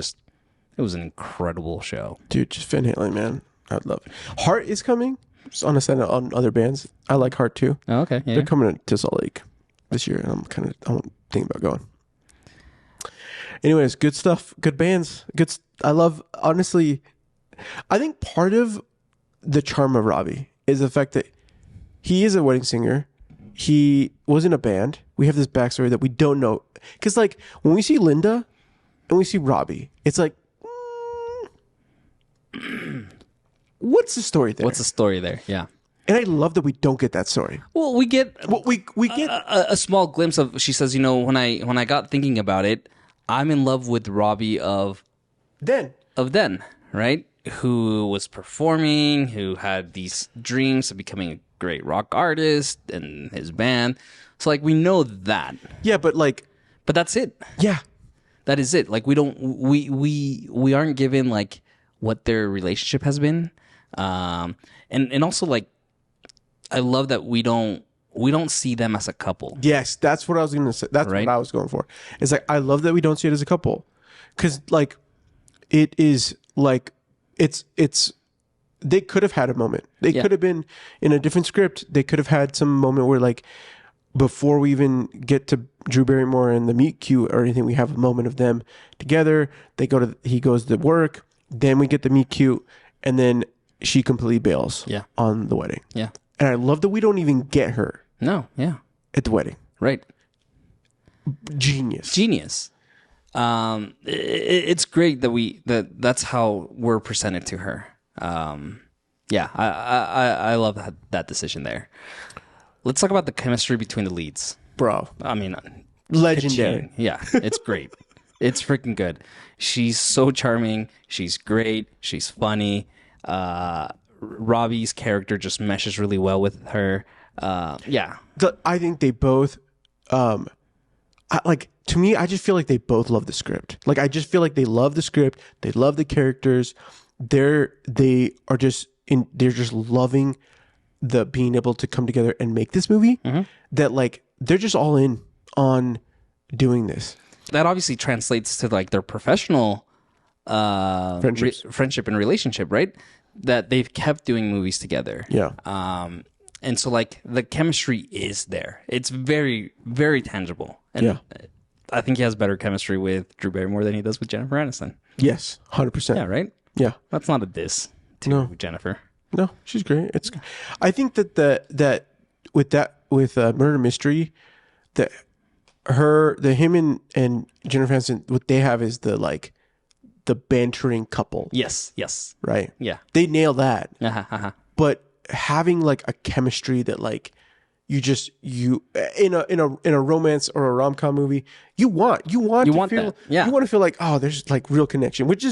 an incredible show. Dude, just Van Halen, man. I'd love it. Heart is coming. Just on a side on other bands. I like Heart too. Oh, okay, yeah. They're coming to Salt Lake this year, and I'm thinking about going. Anyways, good stuff. Good bands. I love, honestly, I think part of the charm of Robbie is the fact that he is a wedding singer. He was in a band. We have this backstory that we don't know. Because, like, when we see Linda and we see Robbie, it's like, what's the story there? What's the story there? Yeah. And I love that we don't get that story. Well, we get We get a small glimpse of. She says, when I got thinking about it, I'm in love with Robbie of then, right? Who was performing, who had these dreams of becoming a great rock artist and his band. So, like, we know that. Yeah, but that's it. Yeah. That is it. Like, we aren't given, like, what their relationship has been. And also, like, I love that we don't see them as a couple. Yes, that's what I was going to say. That's Right? what I was going for. It's like, I love that we don't see it as a couple. Because, like, it is, like, it's they could have had a moment. They could have been in a different script. They could have had some moment where, like, before we even get to Drew Barrymore and the meet cute or anything, we have a moment of them together. He goes to work. Then we get the meet cute. And then she completely bails on the wedding. Yeah. And I love that we don't even get her No. Yeah. at the wedding. Right. Genius. It's great that that's how we're presented to her. Yeah, I love that decision there. Let's talk about the chemistry between the leads. Bro. I mean, Legendary. yeah, it's great. It's freaking good. She's so charming. She's great. She's funny. Robbie's character just meshes really well with her. Yeah. I think they both, to me, I just feel like they both love the script. Like, I just feel like they love the script. They love the characters. They're just loving the being able to come together and make this movie. Mm-hmm. That, like, they're just all in on doing this. That obviously translates to, like, their professional friendship and relationship, right? That they've kept doing movies together. Yeah. And so, like, the chemistry is there. It's very, very tangible. And I think he has better chemistry with Drew Barrymore than he does with Jennifer Aniston. Yes, 100%. Yeah, right? Yeah. That's not a diss to Jennifer. No, she's great. I think that with Murder Mystery, him and Jennifer Aniston, what they have is the bantering couple. Yes. Right? Yeah. They nail that. Uh-huh. But having, like, a chemistry that, like, you in a romance or a rom-com movie, you want to feel that. Yeah. You want to feel like, oh, there's, like, real connection, which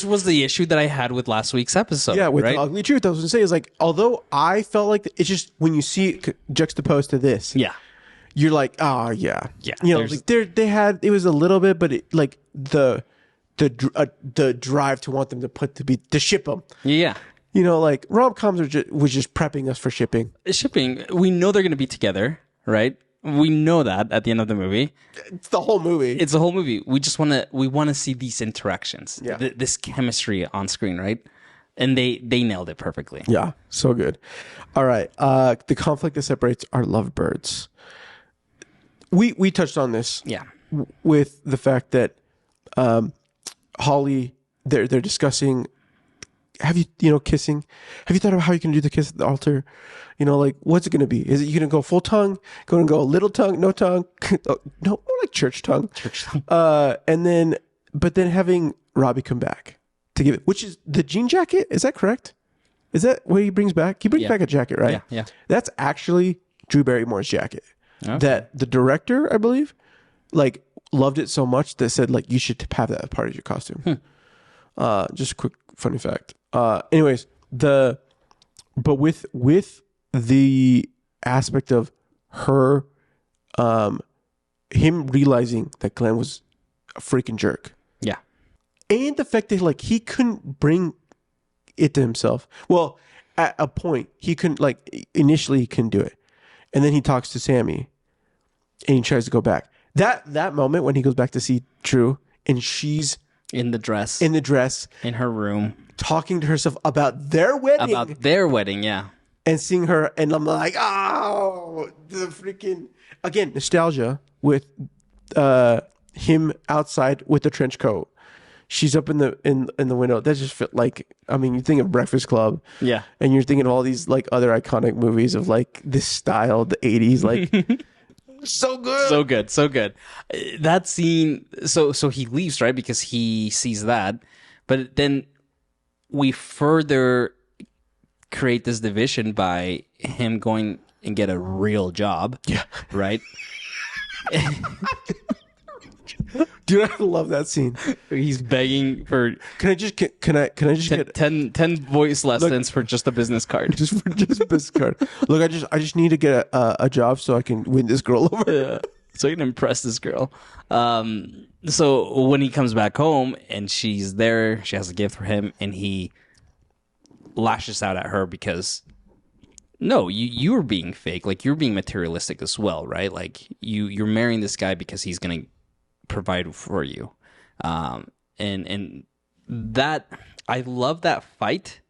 was the issue that I had with last week's episode. Yeah, with right? The Ugly Truth, I was going to say, is like, although I felt like it's just when you see it juxtaposed to this, you're like, oh yeah, you know, like it was a little bit, but it, like the drive to want them to ship them, yeah. You know, like, rom-coms was just prepping us for shipping. Shipping, we know they're going to be together, right? We know that at the end of the movie. It's the whole movie. It's the whole movie. We just want to see these interactions, Yeah. This chemistry on screen, right? And they nailed it perfectly. Yeah, so good. All right, the conflict that separates our lovebirds. We touched on this, with the fact that Holly, they're discussing. Have you kissing? Have you thought about how you can do the kiss at the altar? You know, like, what's it going to be? Is it you going to go full tongue? Going to go a little tongue? No tongue? No, more like church tongue. But then having Robbie come back to give it, which is the jean jacket. Is that correct? Is that what he brings back? He brings back a jacket, right? Yeah. That's actually Drew Barrymore's jacket. Okay. That the director, I believe, like, loved it so much that said, like, you should have that as part of your costume. Just a quick funny fact. Anyways, but with the aspect of her, him realizing that Glenn was a freaking jerk. Yeah. And the fact that like he couldn't bring it to himself. Well, at a point he couldn't, like initially he couldn't do it. And then he talks to Sammy and he tries to go back. That moment when he goes back to see True and she's in the dress in her room talking to herself about their wedding. Yeah. And seeing her, and I'm like, oh, the freaking, again, nostalgia with him outside with the trench coat. She's up in the window. That just felt like, I mean, you think of Breakfast Club. Yeah. And you're thinking of all these like other iconic movies of like this style, the 80s, like so good. So good. That scene, so he leaves, right? Because he sees that. But then we further create this division by him going and get a real job. Yeah. Right? Dude, I love that scene. He's begging for Can I just get 10 voice lessons for just a business card. just a business card? Look, I just need to get a job so I can win this girl over. Yeah. So he can impress this girl. So when he comes back home and she's there, she has a gift for him, and he lashes out at her because no, you were being fake. Like, you're being materialistic as well, right? Like you're marrying this guy because he's gonna provide for you. And that, I love that fight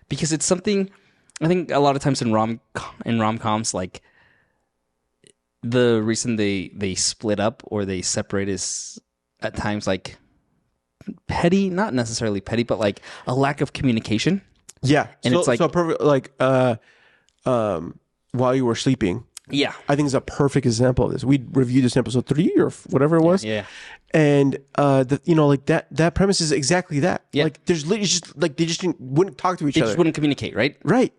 because it's something I think a lot of times in rom-coms, like the reason they split up or they separate is at times like petty, not necessarily petty, but like a lack of communication. Yeah. And it's like, so perfect, like while you were sleeping. Yeah. I think it's a perfect example of this. We reviewed this in episode 3 or whatever it was. Yeah. And like that premise is exactly that. Yeah. Like there's literally just like they just wouldn't talk to each They other. just wouldn't communicate, right? Right.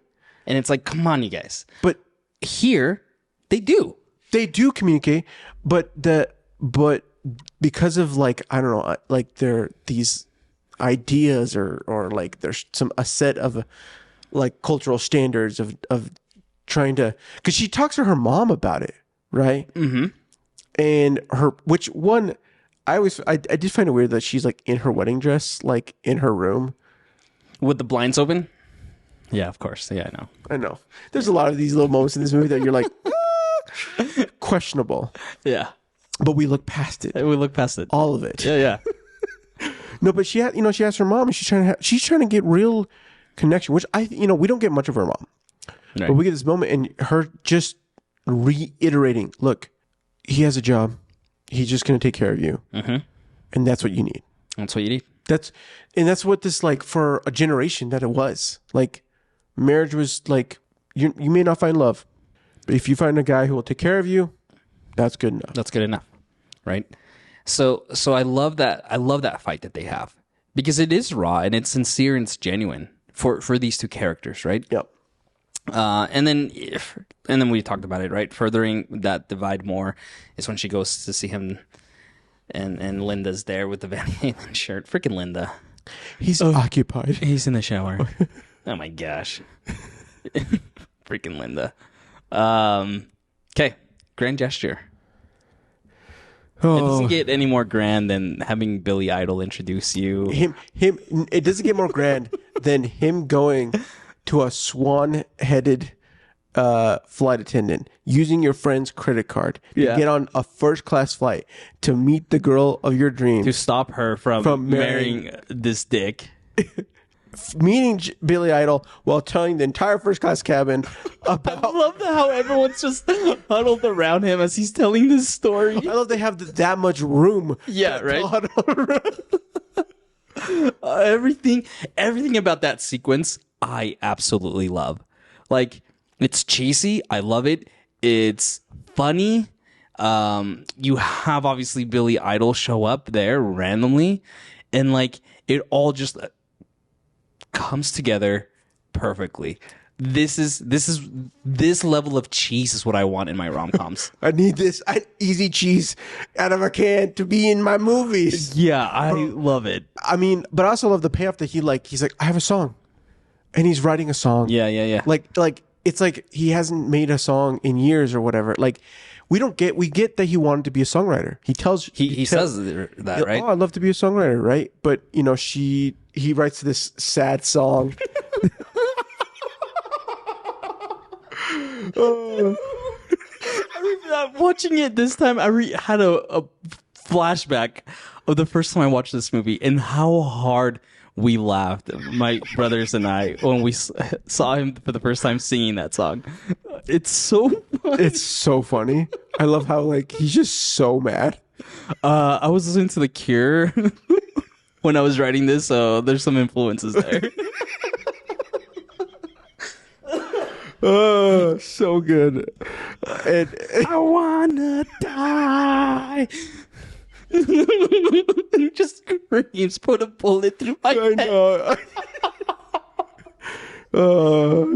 And it's like, come on, you guys. But Here, they do. they do communicate, but because of like, I don't know, like there these ideas or like there's a set of like cultural standards of trying to, because she talks to her mom about it, right? Mm-hmm. And which one I did find it weird that she's like in her wedding dress, like in her room With the blinds open? Yeah, of course. Yeah, I know. I know there's a lot of these little moments in this movie that you're like questionable, Yeah. but we look past it, We look past it. all of it. Yeah. No, but she asked her mom, and she's trying to get real connection, which we don't get much of her mom. Right. But we get this moment and her just reiterating, look, he has a job. He's just going to take care of you. Mm-hmm. And that's what you need. That's what you need. That's what this, like, for a generation that it was. Like, marriage was like, you may not find love, but if you find a guy who will take care of you, that's good enough. That's good enough. Right? So I love that. I love that fight that they have because it is raw and it's sincere and it's genuine for these two characters, right? Yep. And then we talked about it, right? Furthering that divide more is when she goes to see him, and Linda's there with the Van Halen shirt. Freaking Linda. He's occupied. He's in the shower. Oh my gosh. Freaking Linda. Okay. Grand gesture. Oh. It doesn't get any more grand than having Billy Idol introduce you. Him. It doesn't get more grand than him going to a swan-headed flight attendant using your friend's credit card to get on a first-class flight to meet the girl of your dreams, To stop her from marrying this dick. meeting Billy Idol while telling the entire first-class cabin about. I love how everyone's just huddled around him as he's telling this story. I love they have that much room. Yeah, to right? huddle around. Everything about that sequence I absolutely love. Like, it's cheesy. I love it. It's funny. You have obviously Billy Idol show up there randomly, and like it all just comes together perfectly. This level of cheese is what I want in my rom-coms. I need this easy cheese out of a can to be in my movies. Yeah, I love it. I mean, but I also love the payoff that he's like, I have a song. And he's writing a song. Yeah. Like it's like he hasn't made a song in years or whatever. Like we get that he wanted to be a songwriter. He says that, right? Oh, I'd love to be a songwriter, right? But he writes this sad song. Watching it this time, I had a flashback of the first time I watched this movie and how hard we laughed, my brothers and I, when we saw him for the first time singing that song. It's so funny. It's so funny. I love how like he's just so mad. I was listening to The Cure when I was writing this, so there's some influences there. Oh, so good. And I wanna die. He just screams, put a bullet through my head. I know.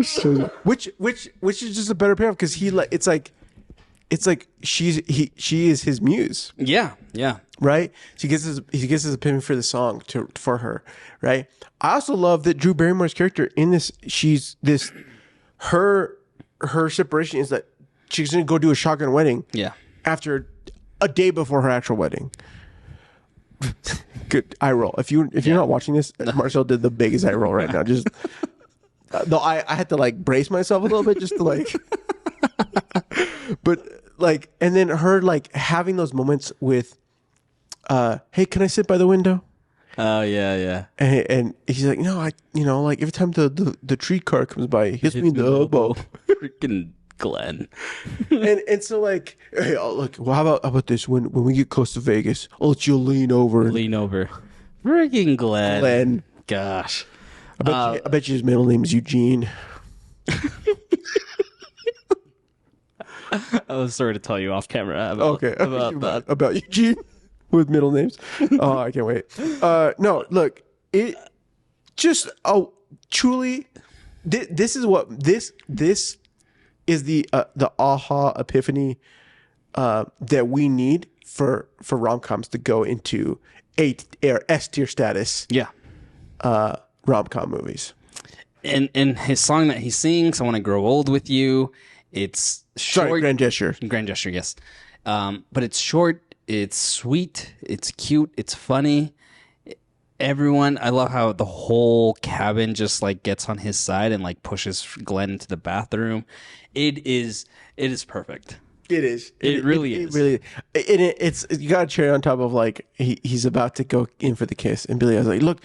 So which is just a better payoff because it's like she is his muse. Yeah. Right? He gets his opinion for the song for her, right? I also love that Drew Barrymore's character in this, her separation is that she's gonna go do a shotgun wedding. Yeah. After a day before her actual wedding. Good eye roll. If you're not watching this, Marcel did the biggest eye roll right now. Just though I had to like brace myself a little bit just to like but like, and then her like having those moments with hey, can I sit by the window? Oh yeah. And he's like, no, like every time the tree car comes by, he hits me in the elbow. Freaking Glenn. and so like, hey, look, well, how about this? When we get close to Vegas, I'll let you lean over. Freaking Glenn. Gosh. I bet you his middle name is Eugene. I was sorry to tell you off camera about Eugene with middle names. Oh, I can't wait. No, look, it just truly. This is the aha epiphany that we need for rom-coms to go into S tier status. Yeah. Rom-com movies. And his song that he sings, I Want to Grow Old with You, it's short. Sorry, Grand Gesture, yes. But it's short, it's sweet, it's cute, it's funny. Everyone, I love how the whole cabin just like gets on his side and like pushes Glenn into the bathroom. It is perfect. It is. It really is. It really. It's you got a cherry on top of like he's about to go in for the kiss, and Billy was like, "Look,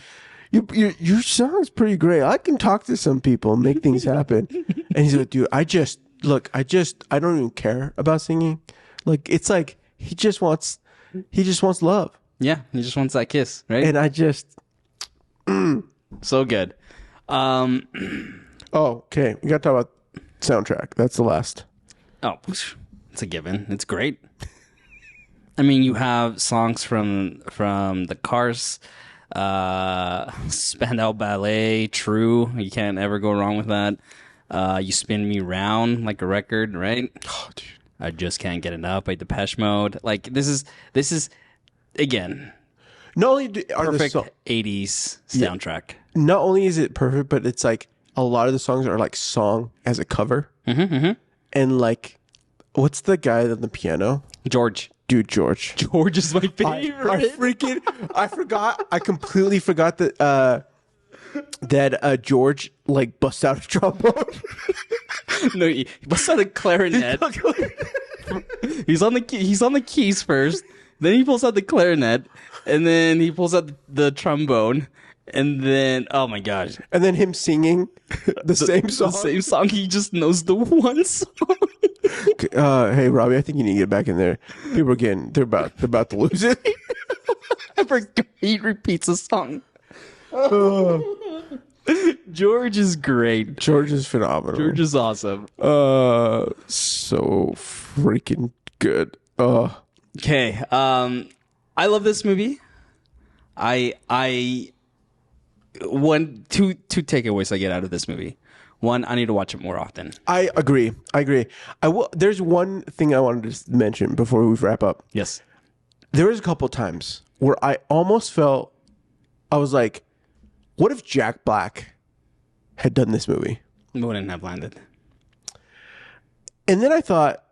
your song's pretty great. I can talk to some people and make things happen." And he's like, "Dude, I don't even care about singing. Like it's like he just wants love." Yeah, he just wants that kiss, right? And I just so good. Oh, okay. We got to talk about soundtrack. That's the last. Oh, it's a given. It's great. I mean, you have songs from the Cars, Spandau Ballet, True. You can't ever go wrong with that. You Spin Me Round like a record, right? Oh, dude. I Just Can't Get Enough by Depeche Mode. Like this is again. Not only are perfect 80s soundtrack. Yeah, not only is it perfect, but it's like a lot of the songs are like song as a cover. Mm-hmm. And like, what's the guy on the piano? George. Dude, George. George is my favorite. I completely forgot that George like busts out a trombone. No, he busts out a clarinet. He's on the keys first. Then he pulls out the clarinet, and then he pulls out the trombone, and then oh my gosh! And then him singing the same song. The same song. He just knows the one song. Hey Robbie, I think you need to get back in there. People are they're about to lose it. I forgot he repeats a song. George is great. George is phenomenal. George is awesome. So freaking good. Okay. I love this movie. Two takeaways I get out of this movie. One, I need to watch it more often. I agree. There's one thing I wanted to mention before we wrap up. Yes. There was a couple times where I almost felt, I was like, what if Jack Black had done this movie? It wouldn't have landed. And then I thought,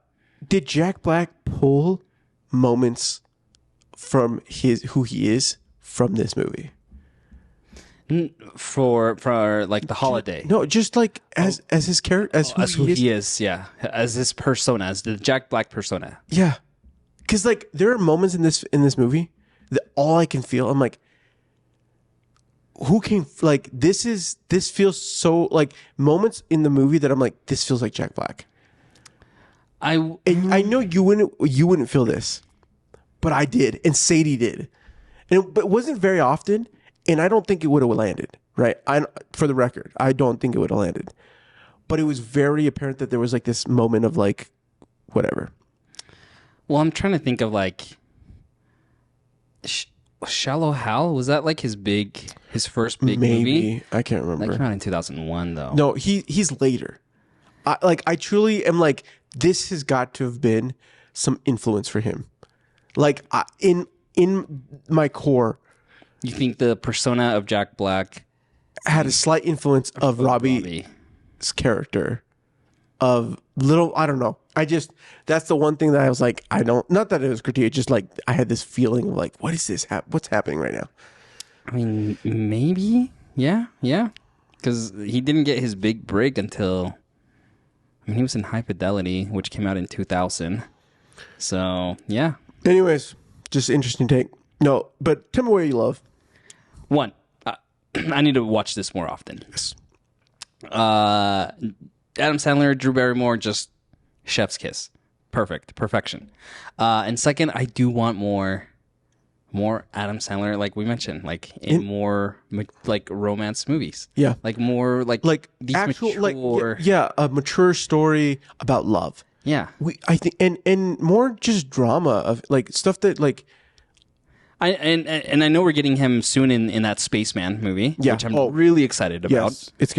did Jack Black pull moments from who he is from this movie? For like the holiday. No, just like as his character, as who he is. Yeah, as his persona, as the Jack Black persona. Yeah, because like there are moments in this movie that all I can feel, I'm like, who came? Like this feels so like moments in the movie that I'm like, this feels like Jack Black. I know you wouldn't feel this, but I did, and Sadie did, but it wasn't very often. And I don't think it would have landed, right? For the record, I don't think it would have landed. But it was very apparent that there was like this moment of like, whatever. Well, I'm trying to think of like, Shallow Hal? Was that like his first big movie? I can't remember. That came out in 2001 though. No, he's later. I truly am like, this has got to have been some influence for him. Like in my core, you think the persona of Jack Black had a slight influence of Robbie's character, of little, I don't know. That's the one thing that I was like, not that it was critique, just like I had this feeling of like, what is this? What's happening right now? I mean, maybe. Yeah. Because he didn't get his big break until, he was in High Fidelity, which came out in 2000. So, yeah. Anyways, just interesting take. No, but tell me where you love. One, I need to watch this more often. Yes. Adam Sandler, Drew Barrymore, just chef's kiss. Perfection. And second, I do want more Adam Sandler, like we mentioned, like in more like romance movies. Yeah. Like more like these actual mature, a mature story about love. Yeah. I think and more just drama of like stuff that like And I know we're getting him soon in that Spaceman movie, which I'm really excited about. Yes, it's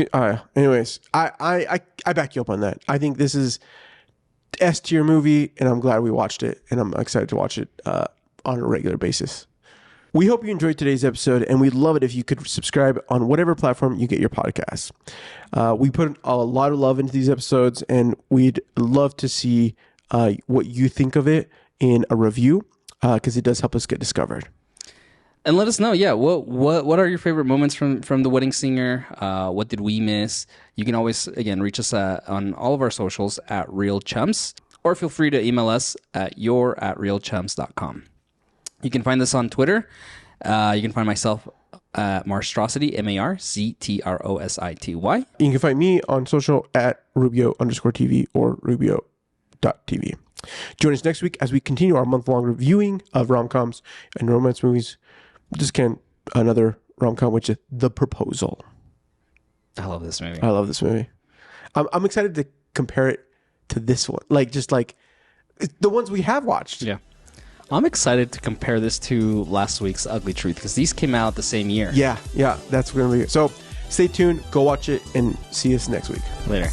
anyways, I back you up on that. I think this is S tier movie, and I'm glad we watched it, and I'm excited to watch it on a regular basis. We hope you enjoyed today's episode, and we'd love it if you could subscribe on whatever platform you get your podcasts. We put a lot of love into these episodes, and we'd love to see what you think of it in a review. Because it does help us get discovered. And let us know, what are your favorite moments from The Wedding Singer? What did we miss? You can always, again, reach us on all of our socials at Real Chums, or feel free to email us at your@realchums.com. You can find us on Twitter. You can find myself at Marstrosity, MARCTROSITY. You can find me on social at Rubio_TV or Rubio.tv. Join us next week as we continue our month-long reviewing of rom-coms and romance movies. Another rom-com, which is The Proposal. I love this movie. I'm excited to compare it to this one. Like, just like the ones we have watched. Yeah. I'm excited to compare this to last week's Ugly Truth because these came out the same year. Yeah. That's going to be it. So stay tuned. Go watch it and see us next week. Later.